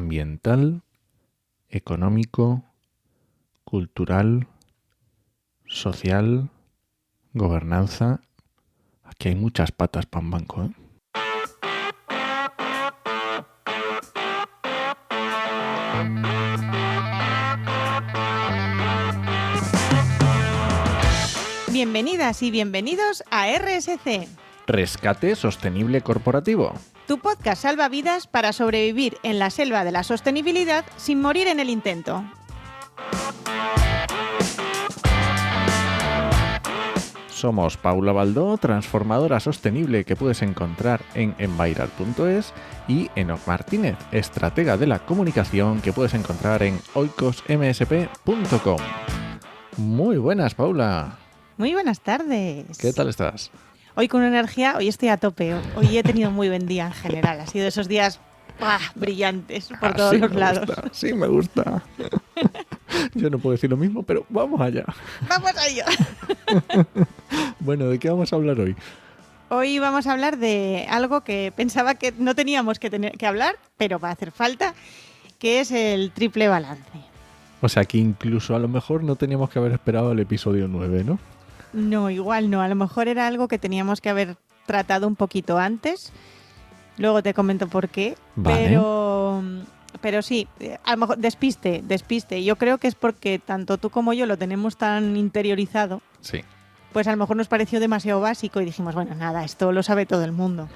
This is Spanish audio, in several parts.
ambiental, económico, cultural, social, gobernanza. Aquí hay muchas patas para un banco, ¿eh? Bienvenidas y bienvenidos a RSC, Rescate Sostenible Corporativo. tu podcast salvavidas para sobrevivir en la selva de la sostenibilidad sin morir en el intento. Somos Paula Baldó, transformadora sostenible que puedes encontrar en envairar.es, y Enoc Martínez, estratega de la comunicación que puedes encontrar en oikosmsp.com. Muy buenas, Paula. Muy buenas tardes. ¿Qué tal estás? Hoy con energía, hoy estoy a tope. Hoy he tenido muy buen día en general. Ha sido de esos días brillantes por todos los lados. Sí, me gusta. Yo no puedo decir lo mismo, pero vamos allá. ¡Vamos a ello! Bueno, ¿de qué vamos a hablar hoy? Hoy vamos a hablar de algo que pensaba que no teníamos que hablar, pero va a hacer falta, que es el triple balance. O sea, que incluso a lo mejor no teníamos que haber esperado el episodio 9, ¿no? No, igual no. A lo mejor era algo que teníamos que haber tratado un poquito antes. Luego te comento por qué. Vale. Pero sí, a lo mejor despiste. Yo creo que es porque tanto tú como yo lo tenemos tan interiorizado. Sí. Pues a lo mejor nos pareció demasiado básico y dijimos, bueno, nada, esto lo sabe todo el mundo.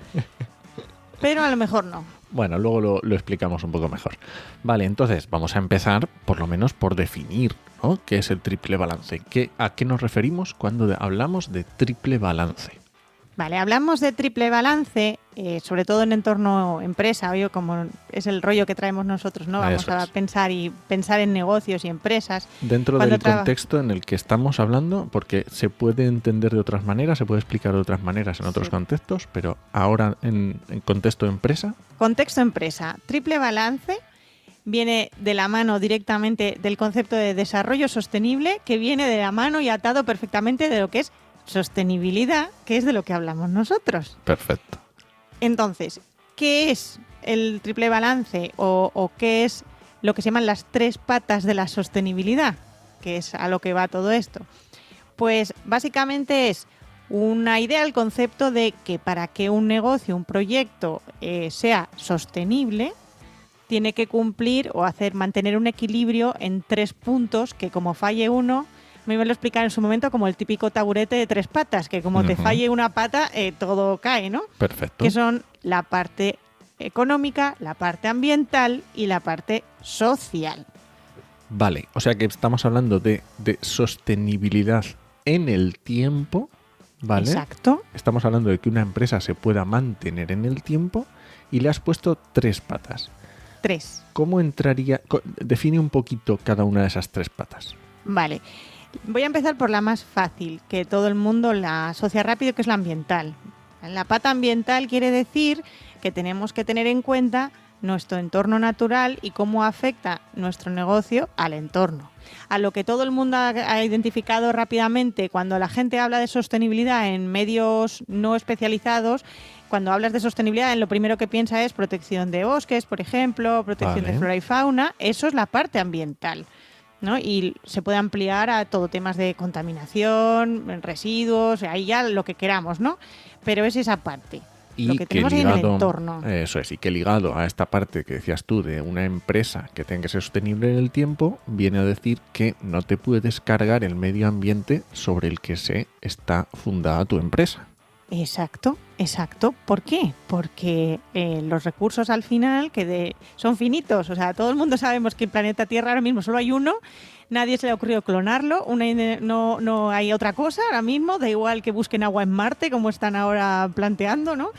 Pero a lo mejor no. Bueno, luego lo explicamos un poco mejor. Vale, entonces vamos a empezar por lo menos por definir, ¿no?, qué es el triple balance. ¿A qué nos referimos cuando hablamos de triple balance? Vale, hablamos de triple balance, sobre todo en entorno empresa, oye, como es el rollo que traemos nosotros, ¿no? Vamos Eso a es. pensar en negocios y empresas. Dentro del contexto en el que estamos hablando, porque se puede entender de otras maneras, se puede explicar de otras maneras en otros contextos, pero ahora en contexto empresa. Contexto empresa. Triple balance viene de la mano directamente del concepto de desarrollo sostenible, que viene de la mano y atado perfectamente de lo que es sostenibilidad, que es de lo que hablamos nosotros. Perfecto. Entonces, ¿qué es el triple balance o qué es lo que se llaman las tres patas de la sostenibilidad? Que es a lo que va todo esto. Pues básicamente es una idea, el concepto de que para que un negocio, un proyecto sea sostenible, tiene que cumplir o mantener un equilibrio en 3 puntos que, como falle uno, a mí me lo explicaron en su momento como el típico taburete de 3 patas, que como te falle una pata, todo cae, ¿no? Perfecto. Que son la parte económica, la parte ambiental y la parte social. Vale, o sea que estamos hablando de sostenibilidad en el tiempo, ¿vale? Exacto. Estamos hablando de que una empresa se pueda mantener en el tiempo y le has puesto 3 patas. 3. ¿Cómo entraría? Define un poquito cada una de esas 3 patas. Vale. Voy a empezar por la más fácil, que todo el mundo la asocia rápido, que es la ambiental. La pata ambiental quiere decir que tenemos que tener en cuenta nuestro entorno natural y cómo afecta nuestro negocio al entorno. A lo que todo el mundo ha identificado rápidamente cuando la gente habla de sostenibilidad en medios no especializados. Cuando hablas de sostenibilidad, lo primero que piensa es protección de bosques, por ejemplo, protección de flora y fauna. Eso es la parte ambiental, ¿no? Y se puede ampliar a todo temas de contaminación, residuos, ahí ya lo que queramos, ¿no? Pero es esa parte. Y lo que tenemos ahí en el entorno. Eso es, y que ligado a esta parte que decías tú de una empresa que tenga que ser sostenible en el tiempo, viene a decir que no te puedes cargar el medio ambiente sobre el que se está fundada tu empresa. Exacto. ¿Por qué? Porque los recursos al final son finitos. O sea, todo el mundo sabemos que el planeta Tierra ahora mismo solo hay uno. Nadie se le ha ocurrido clonarlo. No hay otra cosa ahora mismo. Da igual que busquen agua en Marte, como están ahora planteando, ¿no?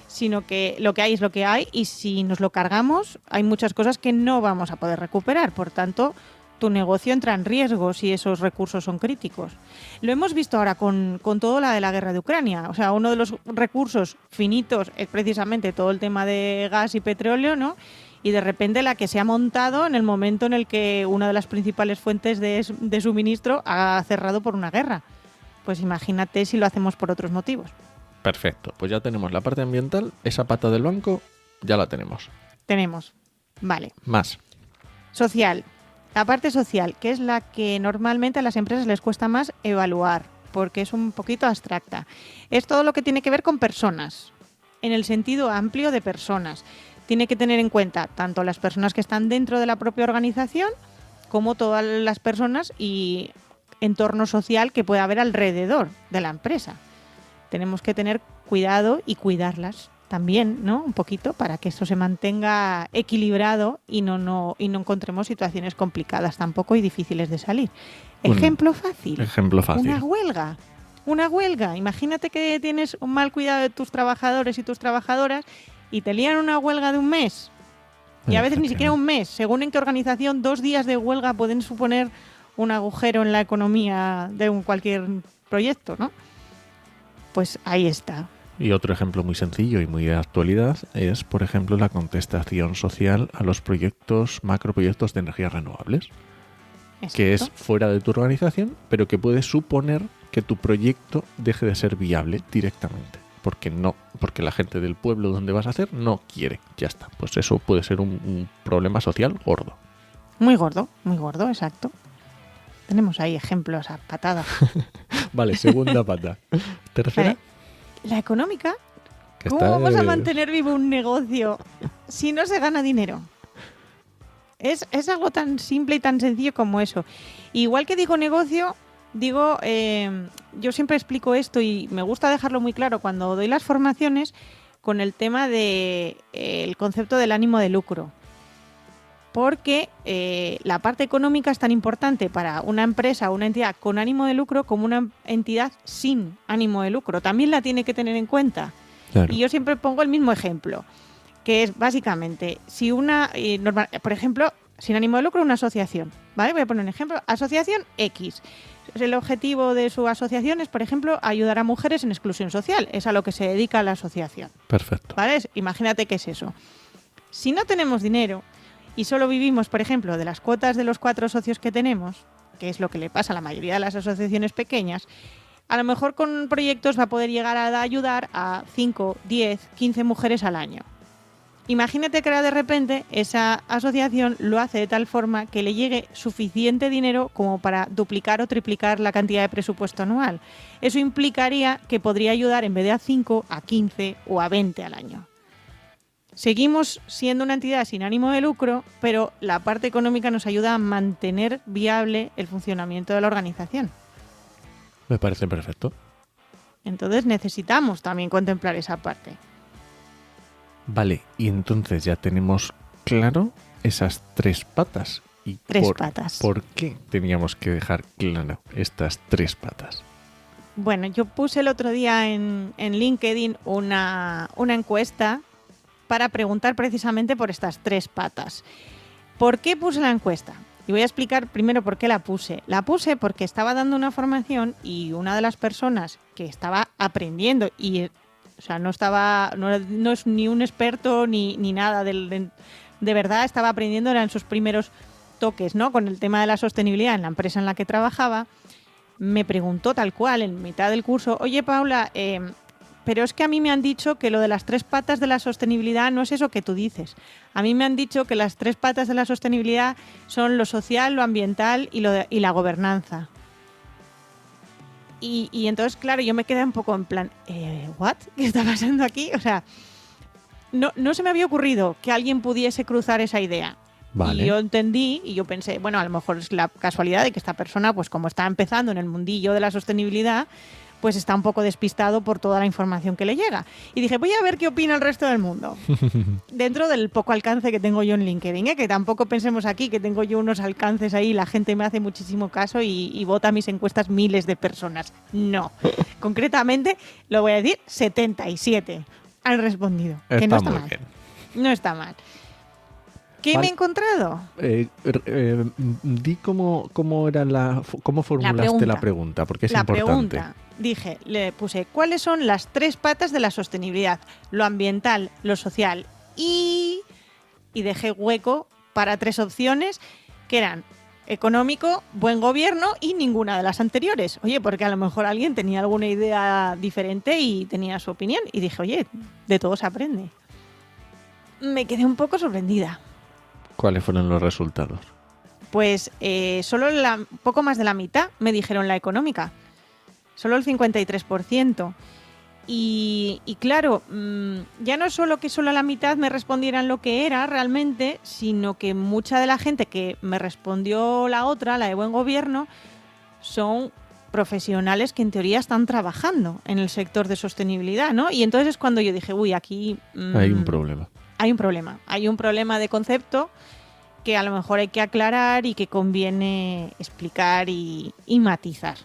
Sino que lo que hay es lo que hay. Y si nos lo cargamos, hay muchas cosas que no vamos a poder recuperar. Por tanto, tu negocio entra en riesgo si esos recursos son críticos. Lo hemos visto ahora con todo la de la guerra de Ucrania. O sea, uno de los recursos finitos es precisamente todo el tema de gas y petróleo, ¿no? Y de repente la que se ha montado en el momento en el que una de las principales fuentes de suministro ha cerrado por una guerra. Pues imagínate si lo hacemos por otros motivos. Perfecto, pues ya tenemos la parte ambiental, esa pata del banco ya la tenemos. Tenemos. Vale. Más. Social. La parte social, que es la que normalmente a las empresas les cuesta más evaluar, porque es un poquito abstracta. Es todo lo que tiene que ver con personas, en el sentido amplio de personas. Tiene que tener en cuenta tanto las personas que están dentro de la propia organización, como todas las personas y entorno social que pueda haber alrededor de la empresa. Tenemos que tener cuidado y cuidarlas también, ¿no? Un poquito para que esto se mantenga equilibrado y no encontremos situaciones complicadas tampoco y difíciles de salir. Ejemplo fácil. Ejemplo fácil. Una huelga. Una huelga. Imagínate que tienes un mal cuidado de tus trabajadores y tus trabajadoras y te lían una huelga de un mes. Y a veces ni siquiera un mes. Según en qué organización, 2 días de huelga pueden suponer un agujero en la economía de cualquier proyecto, ¿no? Pues ahí está. Y otro ejemplo muy sencillo y muy de actualidad es, por ejemplo, la contestación social a los macroproyectos de energías renovables. Exacto. Que es fuera de tu organización, pero que puede suponer que tu proyecto deje de ser viable directamente. Porque la gente del pueblo donde vas a hacer no quiere. Ya está. Pues eso puede ser un problema social gordo. Muy gordo, exacto. Tenemos ahí ejemplos a patada. Vale, segunda pata. Tercera. Vale. La económica. ¿Cómo vamos a mantener vivo un negocio si no se gana dinero? Es algo tan simple y tan sencillo como eso. Igual que digo negocio, yo siempre explico esto y me gusta dejarlo muy claro cuando doy las formaciones con el tema del concepto del ánimo de lucro. Porque la parte económica es tan importante para una empresa o una entidad con ánimo de lucro como una entidad sin ánimo de lucro. También la tiene que tener en cuenta. Claro. Y yo siempre pongo el mismo ejemplo, que es básicamente, si por ejemplo, sin ánimo de lucro, una asociación, ¿vale? Voy a poner un ejemplo. Asociación X. El objetivo de su asociación es, por ejemplo, ayudar a mujeres en exclusión social. Es a lo que se dedica la asociación. Perfecto. ¿Vale? Imagínate qué es eso. Si no tenemos dinero y solo vivimos, por ejemplo, de las cuotas de los 4 socios que tenemos, que es lo que le pasa a la mayoría de las asociaciones pequeñas, a lo mejor con proyectos va a poder llegar a ayudar a 5, 10, 15 mujeres al año. Imagínate que ahora de repente esa asociación lo hace de tal forma que le llegue suficiente dinero como para duplicar o triplicar la cantidad de presupuesto anual. Eso implicaría que podría ayudar en vez de a 5, a 15 o a 20 al año. Seguimos siendo una entidad sin ánimo de lucro, pero la parte económica nos ayuda a mantener viable el funcionamiento de la organización. Me parece perfecto. Entonces necesitamos también contemplar esa parte. Vale, y entonces ya tenemos claro esas 3 patas. ¿Y 3 patas? ¿Por qué teníamos que dejar claro estas 3 patas? Bueno, yo puse el otro día en LinkedIn una encuesta para preguntar precisamente por estas 3 patas. ¿Por qué puse la encuesta? Y voy a explicar primero por qué la puse. La puse porque estaba dando una formación y una de las personas que estaba aprendiendo y no es ni un experto ni nada de verdad, estaba aprendiendo, eran sus primeros toques, ¿no? Con el tema de la sostenibilidad en la empresa en la que trabajaba. Me preguntó tal cual en mitad del curso: oye, Paula, pero es que a mí me han dicho que lo de las 3 patas de la sostenibilidad no es eso que tú dices. A mí me han dicho que las 3 patas de la sostenibilidad son lo social, lo ambiental y la gobernanza. Y entonces, claro, yo me quedé un poco en plan, ¿what? ¿Qué está pasando aquí? O sea, no se me había ocurrido que alguien pudiese cruzar esa idea. Vale. Y yo entendí y yo pensé, bueno, a lo mejor es la casualidad de que esta persona, pues como está empezando en el mundillo de la sostenibilidad, pues está un poco despistado por toda la información que le llega. Y dije, voy a ver qué opina el resto del mundo. Dentro del poco alcance que tengo yo en LinkedIn, que tampoco pensemos aquí que tengo yo unos alcances ahí, la gente me hace muchísimo caso y vota mis encuestas miles de personas. No. Concretamente, lo voy a decir, 77 han respondido. Que no está mal. Bien. No está mal. ¿Qué me he encontrado? Di cómo formulaste la pregunta, porque es importante. La pregunta, dije, le puse, ¿cuáles son las 3 patas de la sostenibilidad? Lo ambiental, lo social y dejé hueco para 3 opciones que eran económico, buen gobierno y ninguna de las anteriores. Oye, porque a lo mejor alguien tenía alguna idea diferente y tenía su opinión. Y dije, oye, de todo se aprende. Me quedé un poco sorprendida. ¿Cuáles fueron los resultados? Pues solo poco más de la mitad me dijeron la económica. Solo el 53%. Y claro, ya no es solo que solo la mitad me respondieran lo que era realmente, sino que mucha de la gente que me respondió la otra, la de buen gobierno, son profesionales que en teoría están trabajando en el sector de sostenibilidad, ¿no? Y entonces es cuando yo dije, uy, aquí... Hay un problema. Hay un problema de concepto que a lo mejor hay que aclarar y que conviene explicar y matizar.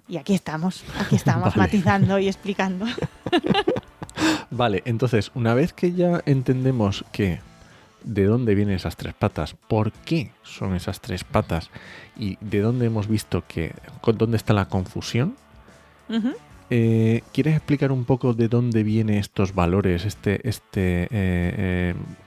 Y aquí estamos vale. Matizando y explicando. Vale, entonces, una vez que ya entendemos de dónde vienen esas tres patas, por qué son esas tres patas y de dónde hemos visto dónde está la confusión, ¿quieres explicar un poco de dónde vienen estos valores?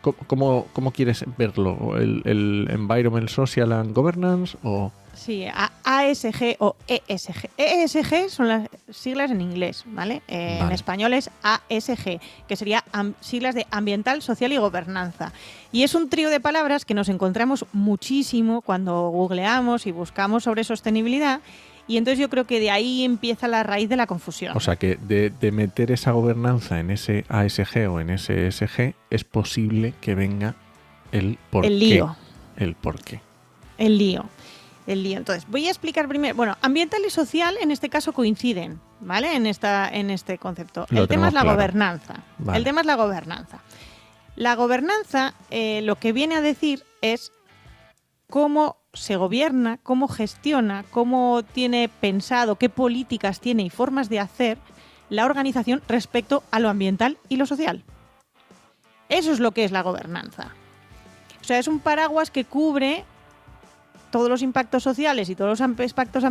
¿Cómo quieres verlo? ¿El Environment, Social and Governance o...? Sí, ASG o ESG. ESG son las siglas en inglés, ¿vale? Vale. En español es ASG, que sería siglas de Ambiental, Social y Gobernanza. Y es un trío de palabras que nos encontramos muchísimo cuando googleamos y buscamos sobre sostenibilidad. Y entonces yo creo que de ahí empieza la raíz de la confusión. O sea que de meter esa gobernanza en ese ASG o en ese ESG es posible que venga el por qué. El lío. El por qué. El lío. Entonces, voy a explicar primero. Bueno, ambiental y social en este caso coinciden, ¿vale? En este concepto. El tema es la gobernanza. Vale. El tema es la gobernanza. La gobernanza lo que viene a decir es cómo se gobierna, cómo gestiona, cómo tiene pensado, qué políticas tiene y formas de hacer la organización respecto a lo ambiental y lo social. Eso es lo que es la gobernanza. O sea, es un paraguas que cubre todos los impactos sociales y todos los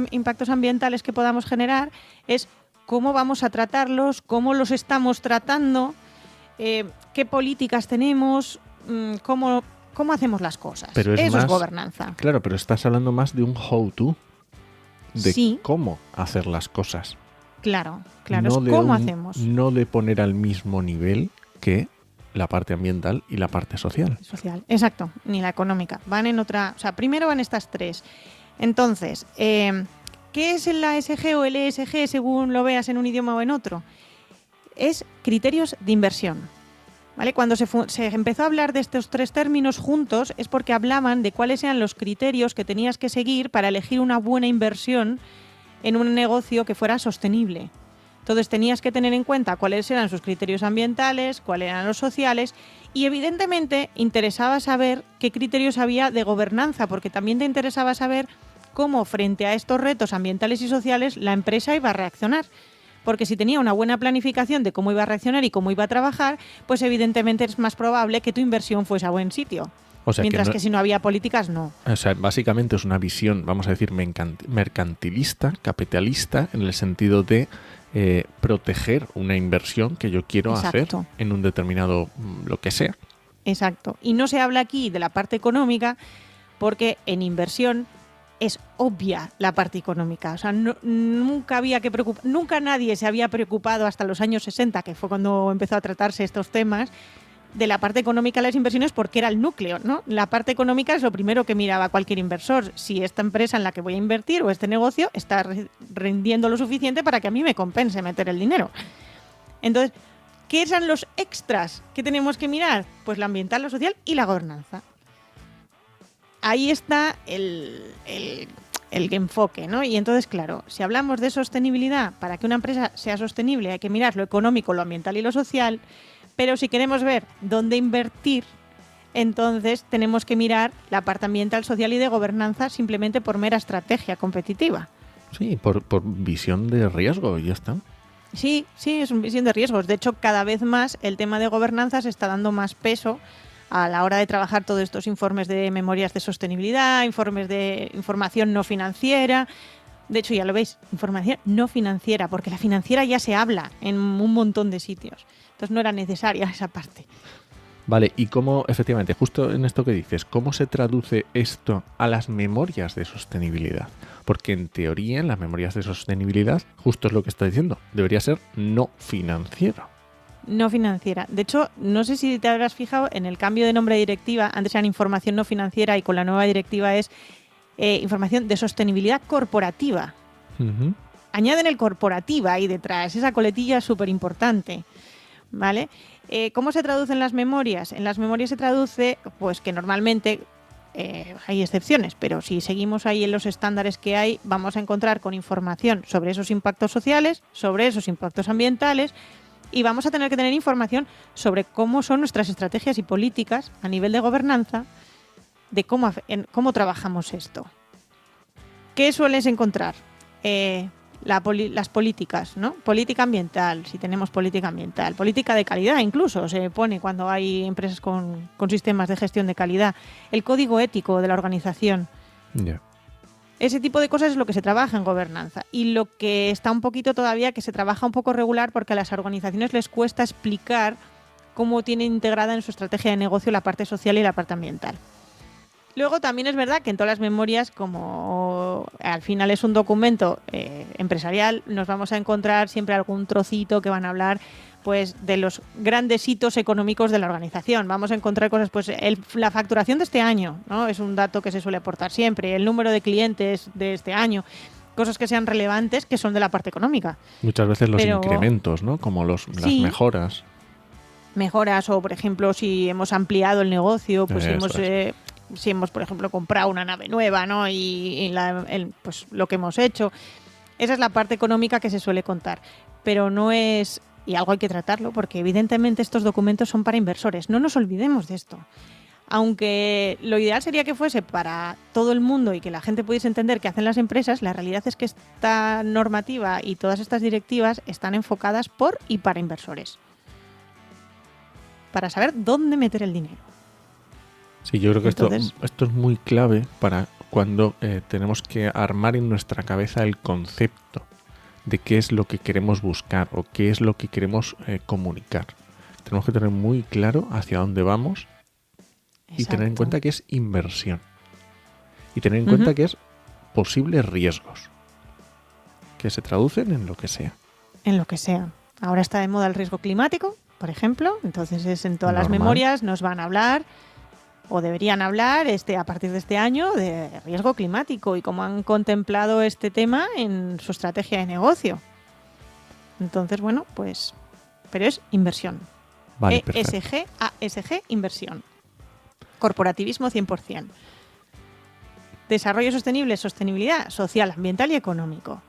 impactos ambientales que podamos generar, es cómo vamos a tratarlos, cómo los estamos tratando, qué políticas tenemos, cómo hacemos las cosas. Pero eso es gobernanza. Claro, pero estás hablando más de un how-to, de sí. Cómo hacer las cosas. Claro, no es cómo hacemos. No de poner al mismo nivel que la parte ambiental y la parte social. Social, exacto, ni la económica. Van en otra, o sea, primero van estas tres. Entonces, ¿qué es el ASG o el ESG según lo veas en un idioma o en otro? Es criterios de inversión. ¿Vale? Cuando se empezó a hablar de estos tres términos juntos es porque hablaban de cuáles eran los criterios que tenías que seguir para elegir una buena inversión en un negocio que fuera sostenible. Entonces tenías que tener en cuenta cuáles eran sus criterios ambientales, cuáles eran los sociales y evidentemente interesaba saber qué criterios había de gobernanza, porque también te interesaba saber cómo frente a estos retos ambientales y sociales la empresa iba a reaccionar. Porque si tenía una buena planificación de cómo iba a reaccionar y cómo iba a trabajar, pues evidentemente es más probable que tu inversión fuese a buen sitio. O sea, mientras que si no había políticas, no. O sea, básicamente es una visión, vamos a decir, mercantilista, capitalista, en el sentido de proteger una inversión que yo quiero hacer en un determinado lo que sea. Exacto. Y no se habla aquí de la parte económica porque en inversión es obvia la parte económica. O sea, nunca nadie se había preocupado hasta los años 60, que fue cuando empezó a tratarse estos temas, de la parte económica de las inversiones porque era el núcleo, ¿no? La parte económica es lo primero que miraba cualquier inversor. Si esta empresa en la que voy a invertir o este negocio está rendiendo lo suficiente para que a mí me compense meter el dinero. Entonces, ¿qué eran los extras que tenemos que mirar? Pues lo ambiental, lo social y la gobernanza. Ahí está el enfoque, ¿no? Y entonces, claro, si hablamos de sostenibilidad, para que una empresa sea sostenible hay que mirar lo económico, lo ambiental y lo social, pero si queremos ver dónde invertir, entonces tenemos que mirar la parte ambiental, social y de gobernanza simplemente por mera estrategia competitiva. Sí, por visión de riesgo y ya está. Sí, es una visión de riesgos. De hecho, cada vez más el tema de gobernanza se está dando más peso a la hora de trabajar todos estos informes de memorias de sostenibilidad, informes de información no financiera. De hecho, ya lo veis, información no financiera, porque la financiera ya se habla en un montón de sitios. Entonces no era necesaria esa parte. Vale, y cómo, efectivamente, justo en esto que dices, ¿cómo se traduce esto a las memorias de sostenibilidad? Porque en teoría, en las memorias de sostenibilidad, justo es lo que está diciendo, debería ser no financiero. No financiera. De hecho, no sé si te habrás fijado en el cambio de nombre de directiva. Antes eran información no financiera y con la nueva directiva es información de sostenibilidad corporativa. Ujú. Añaden el corporativa ahí detrás. Esa coletilla es súper importante. ¿Vale? ¿Cómo se traduce en las memorias? En las memorias se traduce, pues que normalmente hay excepciones, pero si seguimos ahí en los estándares que hay, vamos a encontrar con información sobre esos impactos sociales, sobre esos impactos ambientales, y vamos a tener que tener información sobre cómo son nuestras estrategias y políticas a nivel de gobernanza, de cómo trabajamos esto. ¿Qué sueles encontrar? Las políticas, ¿no? Política ambiental, si tenemos política ambiental. Política de calidad incluso se pone cuando hay empresas con sistemas de gestión de calidad. El código ético de la organización. Ya. Ese tipo de cosas es lo que se trabaja en gobernanza. Y lo que está un poquito todavía, que se trabaja un poco regular porque a las organizaciones les cuesta explicar cómo tienen integrada en su estrategia de negocio la parte social y la parte ambiental. Luego también es verdad que en todas las memorias, como al final es un documento empresarial, nos vamos a encontrar siempre algún trocito que van a hablar pues de los grandes hitos económicos de la organización. Vamos a encontrar cosas, pues la facturación de este año, ¿no? Es un dato que se suele aportar siempre, el número de clientes de este año, cosas que sean relevantes que son de la parte económica. Muchas veces los incrementos, ¿no? Como las sí, mejoras. Mejoras o, por ejemplo, si hemos ampliado el negocio, pues si hemos, por ejemplo, comprado una nave nueva, ¿no? Y pues lo que hemos hecho. Esa es la parte económica que se suele contar. Pero no es... Y algo hay que tratarlo, porque evidentemente estos documentos son para inversores. No nos olvidemos de esto. Aunque lo ideal sería que fuese para todo el mundo y que la gente pudiese entender qué hacen las empresas, la realidad es que esta normativa y todas estas directivas están enfocadas por y para inversores. Para saber dónde meter el dinero. Sí, yo creo que esto es muy clave para cuando tenemos que armar en nuestra cabeza el concepto de qué es lo que queremos buscar o qué es lo que queremos comunicar. Tenemos que tener muy claro hacia dónde vamos. Exacto. Y tener en cuenta que es inversión. Y tener en cuenta que es posibles riesgos que se traducen en lo que sea. En lo que sea. Ahora está de moda el riesgo climático, por ejemplo. Entonces es en todas las memorias nos van a hablar o deberían hablar a partir de este año de riesgo climático y cómo han contemplado este tema en su estrategia de negocio. Entonces, bueno, pues... Pero es inversión. Vale, ESG, inversión. Corporativismo 100%. Desarrollo sostenible, sostenibilidad social, ambiental y económico.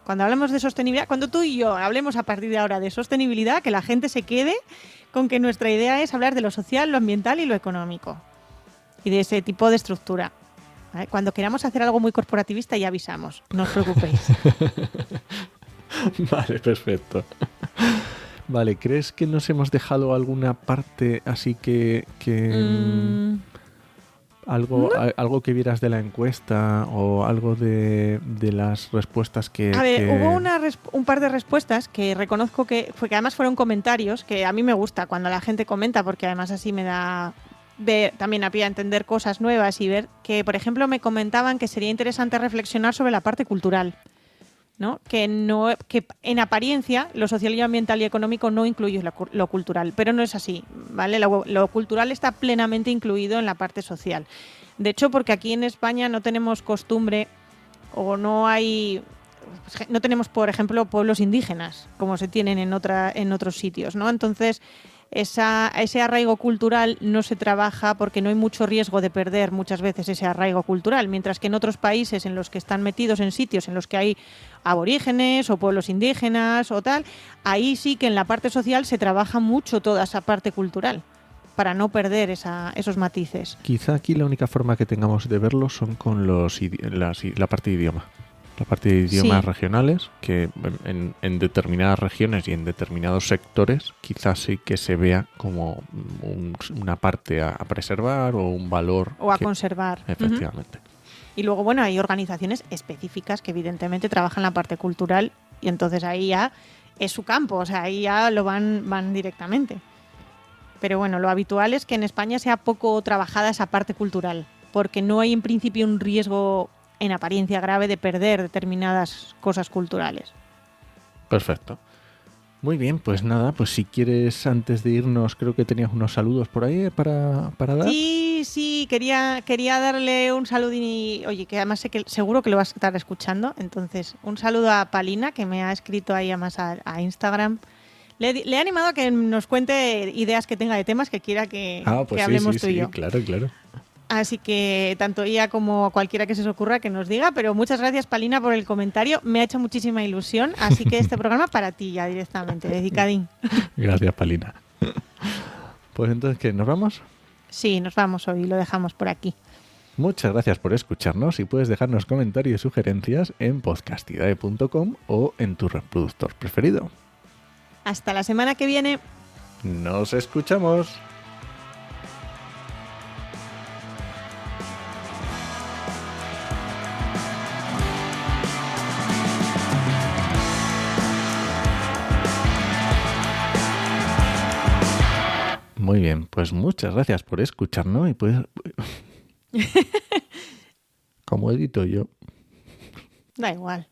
Cuando hablamos de sostenibilidad, cuando tú y yo hablemos a partir de ahora de sostenibilidad, que la gente se quede con que nuestra idea es hablar de lo social, lo ambiental y lo económico. Y de ese tipo de estructura. ¿Vale? Cuando queramos hacer algo muy corporativista ya avisamos, no os preocupéis. Vale, perfecto. Vale, ¿crees que nos hemos dejado alguna parte así que algo que vieras de la encuesta o algo de las respuestas que... A ver, hubo un par de respuestas que reconozco que además fueron comentarios que a mí me gusta cuando la gente comenta, porque además así me da también a pie a entender cosas nuevas y ver que, por ejemplo, me comentaban que sería interesante reflexionar sobre la parte cultural, ¿no? Que en apariencia lo social y ambiental y económico no incluye lo cultural, pero no es así, ¿vale? Lo cultural está plenamente incluido en la parte social. De hecho, porque aquí en España no tenemos costumbre o no tenemos, por ejemplo, pueblos indígenas como se tienen en otros sitios, ¿no? Entonces, ese arraigo cultural no se trabaja porque no hay mucho riesgo de perder muchas veces ese arraigo cultural, mientras que en otros países en los que están metidos en sitios en los que hay aborígenes o pueblos indígenas o tal, ahí sí que en la parte social se trabaja mucho toda esa parte cultural para no perder esos matices. Quizá aquí la única forma que tengamos de verlo son con la parte de idioma. La parte de idiomas regionales, que en determinadas regiones y en determinados sectores quizás sí que se vea como una parte a preservar o un valor. O a conservar. Efectivamente. Y luego, bueno, hay organizaciones específicas que evidentemente trabajan la parte cultural y entonces ahí ya es su campo, o sea, ahí ya lo van directamente. Pero bueno, lo habitual es que en España sea poco trabajada esa parte cultural, porque no hay en principio un riesgo en apariencia grave de perder determinadas cosas culturales. Perfecto. Muy bien, pues nada, pues si quieres, antes de irnos, creo que tenías unos saludos por ahí para dar. Sí, quería darle un saludo y, oye, que además sé que seguro que lo vas a estar escuchando. Entonces, un saludo a Palina, que me ha escrito ahí además a Instagram. Le he animado a que nos cuente ideas que tenga de temas que quiera Ah, que pues sí, hablemos sí, tú y sí, yo. claro, claro. Así que tanto ella como cualquiera que se os ocurra que nos diga, pero muchas gracias Palina por el comentario, me ha hecho muchísima ilusión, así que este programa para ti ya directamente, dedicadín. Gracias, Palina. Pues entonces, ¿qué? ¿Nos vamos? Sí, nos vamos hoy, lo dejamos por aquí. Muchas gracias por escucharnos y puedes dejarnos comentarios y sugerencias en podcastidae.com o en tu reproductor preferido. Hasta la semana que viene. ¡Nos escuchamos! Muy bien, pues muchas gracias por escucharnos y pues... Como edito yo. Da igual.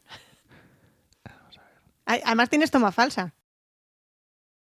Además tienes toma falsa.